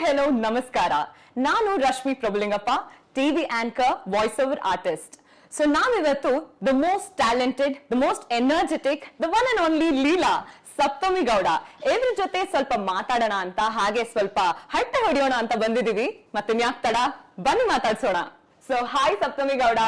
Hello ನಮಸ್ಕಾರ. ನಾನು Rashmi Prabhulingappa, TV anchor, voice over artist. So ನಾವಿವತ್ತು the most talented, the most energetic, the one and only Leela Saptami Gowda ಇವ್ರ ಜೊತೆ ಸ್ವಲ್ಪ ಮಾತಾಡೋಣ ಅಂತ, ಹಾಗೆ ಸ್ವಲ್ಪ ಹಟ್ಟೆ ಹೊಡೆಯೋಣ ಅಂತ ಬಂದಿದೀವಿ. ಮತ್ತೆ ಯಾಕ್ ತಡ, ಬನ್ನಿ ಮಾತಾಡ್ಸೋಣ. So hi Saptami Gowda,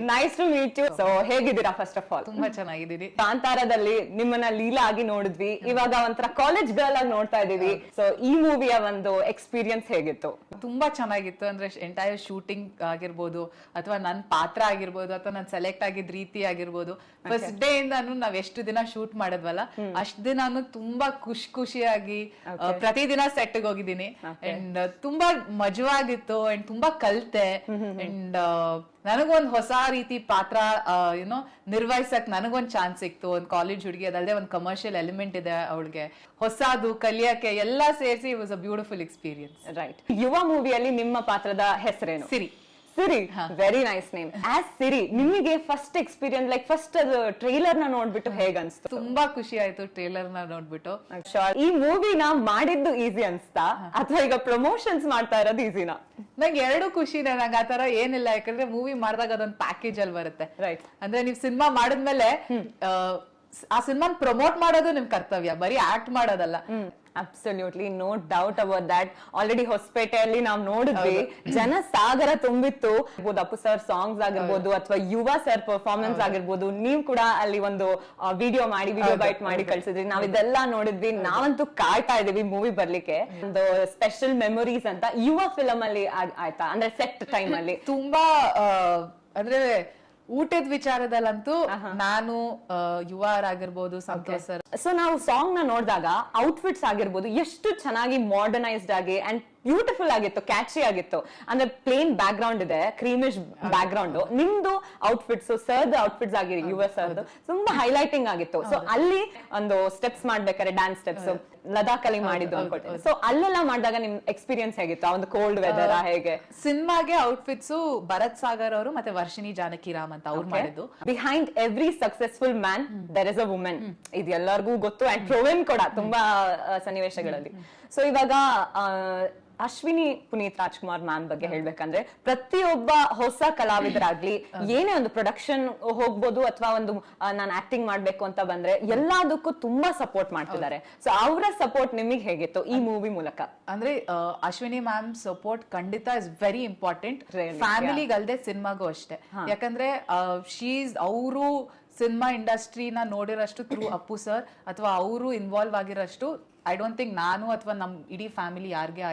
nice to meet you. So ಹೇಗಿದ್ದೀರಾ? ಫಸ್ಟ್ ಆಫ್ ಆಲ್ ತುಂಬಾ ಚೆನ್ನಾಗಿದ್ದೀನಿ. ಕಾಂತಾರದಲ್ಲಿ ನಿಮ್ಮನ್ನ ಲೀಲಾ ಆಗಿ ನೋಡಿದ್ವಿ, ಇವಾಗ ಒಂಥರ ಕಾಲೇಜ್ ಗರ್ಲ್ ಆಗಿ ನೋಡ್ತಾ ಇದೀವಿ. ಸೊ ಈ ಮೂವಿಯ ಒಂದು ಎಕ್ಸ್ಪೀರಿಯನ್ಸ್ ಹೇಗಿತ್ತು? ತುಂಬಾ ಚೆನ್ನಾಗಿತ್ತು. ಅಂದ್ರೆ ಎಂಟೈರ್ ಶೂಟಿಂಗ್ ಆಗಿರ್ಬೋದು, ಅಥವಾ ನನ್ ಪಾತ್ರ ಆಗಿರ್ಬೋದು, ಅಥವಾ ನಾನ್ ಸೆಲೆಕ್ಟ್ ಆಗಿದ್ ರೀತಿ ಆಗಿರ್ಬೋದು, ಫಸ್ಟ್ ಡೇ ಇಂದಾನು ನಾವ್ ಎಷ್ಟು ದಿನ ಶೂಟ್ ಮಾಡಿದ್ವಲ್ಲ ಅಷ್ಟ್ ದಿನಾನು ತುಂಬಾ ಖುಷಿಯಾಗಿ ಪ್ರತಿದಿನ ಸೆಟ್ ಹೋಗಿದ್ದೀನಿ. ಅಂಡ್ ತುಂಬಾ ಮಜವಾಗಿತ್ತು ಅಂಡ್ ತುಂಬಾ ಕಲ್ತೆ. ಅಂಡ್ ನನಗೊಂದ್ ಹೊಸ ರೀತಿ ಪಾತ್ರ ಏನೋ ನಿರ್ವಹಿಸಕ್ ನನಗೊಂದ್ ಚಾನ್ಸ್ ಸಿಕ್ತು. ಒಂದ್ ಕಾಲೇಜ್ ಹುಡುಗಿ, ಅದಲ್ಲದೆ ಒಂದ್ ಕಮರ್ಷಿಯಲ್ ಎಲಿಮೆಂಟ್ ಇದೆ ಅವಳಿಗೆ, ಹೊಸದು ಕಲಿಯಕ್ಕೆ ಎಲ್ಲಾ ಸೇರಿಸಿ it was a beautiful experience. Right. ಯುವ ಮೂವಿಯಲ್ಲಿ ನಿಮ್ಮ ಪಾತ್ರದ ಹೆಸರೇನು? ಸಿರಿ. ಸಿರಿ, ವೆರಿ ನೈಸ್ ನೇಮ್. ಆಸ್ ಸಿರಿ, ನಿಮಗೆ ಫಸ್ಟ್ ಎಕ್ಸ್ಪೀರಿಯನ್ಸ್, ಲೈಕ್ ಫಸ್ಟ್ ಅದು ಟ್ರೈಲರ್ ನ ನೋಡ್ಬಿಟ್ಟು ಹೇಗ್ ಅನ್ಸ್ತು? ತುಂಬಾ ಖುಷಿ ಆಯ್ತು ಟ್ರೇಲರ್ ನ ನೋಡ್ಬಿಟ್ಟು. ಈ ಮೂವಿನ ಮಾಡಿದ್ದು ಈಸಿ ಅನ್ಸ್ತಾ, ಅಥವಾ ಈಗ ಪ್ರಮೋಷನ್ಸ್ ಮಾಡ್ತಾ ಇರೋದು ಈಸಿನಾ? ನಂಗೆ ಎರಡು ಖುಷಿನೇ. ನಂಗೆ ಆತರ ಏನಿಲ್ಲ, ಯಾಕಂದ್ರೆ ಮೂವಿ ಮಾಡಿದಾಗ ಅದೊಂದು ಪ್ಯಾಕೇಜ್ ಅಲ್ಲಿ ಬರುತ್ತೆ. ರೈಟ್. ಅಂದ್ರೆ ನೀವ್ ಸಿನಿಮಾ ಮಾಡಿದ್ಮೇಲೆ ಆ ಸಿನಿಮಾನ್ ಪ್ರಮೋಟ್ ಮಾಡೋದು ನಿಮ್ ಕರ್ತವ್ಯ, ಬರೀ ಆಕ್ಟ್ ಮಾಡೋದಲ್ಲ. Absolutely, no doubt about that. Already ಹೊಸಪೇಟೆಯಲ್ಲಿ ನಾವು ನೋಡಿದ್ವಿ, ಜನ ಸಾಗರ ತುಂಬಿತ್ತು. ಅಪ್ಪು ಸರ್ ಸಾಂಗ್ಸ್ ಆಗಿರ್ಬೋದು, ಅಥವಾ ಯುವ ಸರ್ ಪರ್ಫಾರ್ಮೆನ್ಸ್ ಆಗಿರ್ಬೋದು, ನೀವು ಕೂಡ ಅಲ್ಲಿ ಒಂದು ವಿಡಿಯೋ ಬೈಟ್ ಮಾಡಿ ಕಳ್ಸಿದ್ರಿ. ನಾವ್ ಇದೆಲ್ಲ ನೋಡಿದ್ವಿ. ನಾವಂತೂ ಕಾಯ್ತಾ ಇದೀವಿ ಮೂವಿ ಬರ್ಲಿಕ್ಕೆ. ಒಂದು ಸ್ಪೆಷಲ್ ಮೆಮೊರೀಸ್ ಅಂತ ಯುವ ಫಿಲಮ್ ಅಲ್ಲಿ ಆಯ್ತಾ, ಅಂದ್ರೆ ಸೆಟ್ ಟೈಮ್ ಅಲ್ಲಿ ತುಂಬಾ ಅಂದ್ರೆ ಊಟದ ವಿಚಾರದಲ್ಲಂತೂ ನಾನು ಯುವರಾಗಿರ್ಬೋದು, ಸಂತೋಷ್ ಸರ್. ಸೊ ನಾವು ಸಾಂಗ್ ನ ನೋಡಿದಾಗ ಔಟ್ಫಿಟ್ಸ್ ಆಗಿರ್ಬೋದು ಎಷ್ಟು ಚೆನ್ನಾಗಿ ಮಾಡರ್ನೈಸ್ಡ್ ಆಗಿ ಅಂಡ್ ಬ್ಯೂಟಿಫುಲ್ ಆಗಿತ್ತು, ಕ್ಯಾಚಿ ಆಗಿತ್ತು. ಅಂದ್ರೆ ಪ್ಲೇನ್ ಬ್ಯಾಕ್ ಗ್ರೌಂಡ್ ಇದೆ, ಕ್ರೀಮಿಶ್ ಬ್ಯಾಕ್ ಗ್ರೌಂಡ್. ನಿಮ್ದು ಔಟ್ಫಿಟ್ಸ್, ಸರ್ದ್ ಔಟ್ಫಿಟ್ಸ್ ಆಗಿದೆ, ಯುವ ಸರ್ದು ತುಂಬಾ ಹೈಲೈಟಿಂಗ್ ಆಗಿತ್ತು. ಸೊ ಅಲ್ಲಿ ಒಂದು ಸ್ಟೆಪ್ಸ್ ಮಾಡ್ಬೇಕಾದ್ರೆ, ಡ್ಯಾನ್ಸ್ ಸ್ಟೆಪ್ಸ್ ಲದಾಖ್ ಅಲ್ಲಿ ಮಾಡಿದ್ದು ಅನ್ಕೊಳ್ತೀನಿ. ಸೊ ಅಲ್ಲೆಲ್ಲ ಮಾಡಿದಾಗ ನಿಮ್ ಎಕ್ಸ್ಪೀರಿಯನ್ಸ್ ಹೇಗಿತ್ತು? ಆ ಒಂದು ಕೋಲ್ಡ್ ವೆದರ್ ಹೇಗೆ? ಸಿನಿಮಾಗೆ ಔಟ್ಫಿಟ್ಸ್ ಭರತ್ ಸಾಗರ್ ಅವರು ಮತ್ತೆ ವರ್ಷಿಣಿ ಜಾನಕಿರಾಮ್ ಅಂತ ಅವ್ರು ಮಾಡಿದ್ದು. Behind every successful man there is a women. ಇದು ಎಲ್ಲರಿಗೂ ಗೊತ್ತು ಅಂಡ್ ಪ್ರೊವೆನ್ ಕೂಡ ತುಂಬಾ ಸನ್ನಿವೇಶಗಳಲ್ಲಿ. ಸೊ ಇವಾಗ ಅಶ್ವಿನಿ ಪುನೀತ್ ರಾಜ್ಕುಮಾರ್ ಮ್ಯಾಮ್ ಬಗ್ಗೆ ಹೇಳ್ಬೇಕಂದ್ರೆ, ಪ್ರತಿಯೊಬ್ಬ ಹೊಸ ಕಲಾವಿದರಾಗ್ಲಿ, ಏನೇ ಒಂದು ಪ್ರೊಡಕ್ಷನ್ ಹೋಗ್ಬೋದು, ಅಥವಾ ಒಂದು ನಾನು ಆಕ್ಟಿಂಗ್ ಮಾಡ್ಬೇಕು ಅಂತ ಬಂದ್ರೆ ಎಲ್ಲದಕ್ಕೂ ತುಂಬಾ ಸಪೋರ್ಟ್ ಮಾಡ್ತಿದ್ದಾರೆ. ಸೊ ಅವರ ಸಪೋರ್ಟ್ ನಿಮಗೆ ಹೇಗಿತ್ತು ಈ ಮೂವಿ ಮೂಲಕ? ಅಂದ್ರೆ ಅಶ್ವಿನಿ ಮ್ಯಾಮ್ ಸಪೋರ್ಟ್ ಖಂಡಿತ ಇಸ್ ವೆರಿ ಇಂಪಾರ್ಟೆಂಟ್. ಫ್ಯಾಮಿಲಿಗಲ್ದೆ ಸಿನಿಮಾಗೂ ಅಷ್ಟೇ. ಯಾಕಂದ್ರೆ ಅವರು ಸಿನಿಮಾ ಇಂಡಸ್ಟ್ರಿನ ನೋಡಿರೋಷ್ಟು ಥ್ರೂ ಅಪ್ಪು ಸರ್, ಅಥವಾ ಅವರು ಇನ್ವಾಲ್ವ್ ಆಗಿರೋಷ್ಟು ಐ ಡೋಂಟ್ ಥಿಂಕ್ ನಾನು ಅಥವಾ ನಮ್ ಇಡೀ ಫ್ಯಾಮಿಲಿ ಯಾರಿಗೆ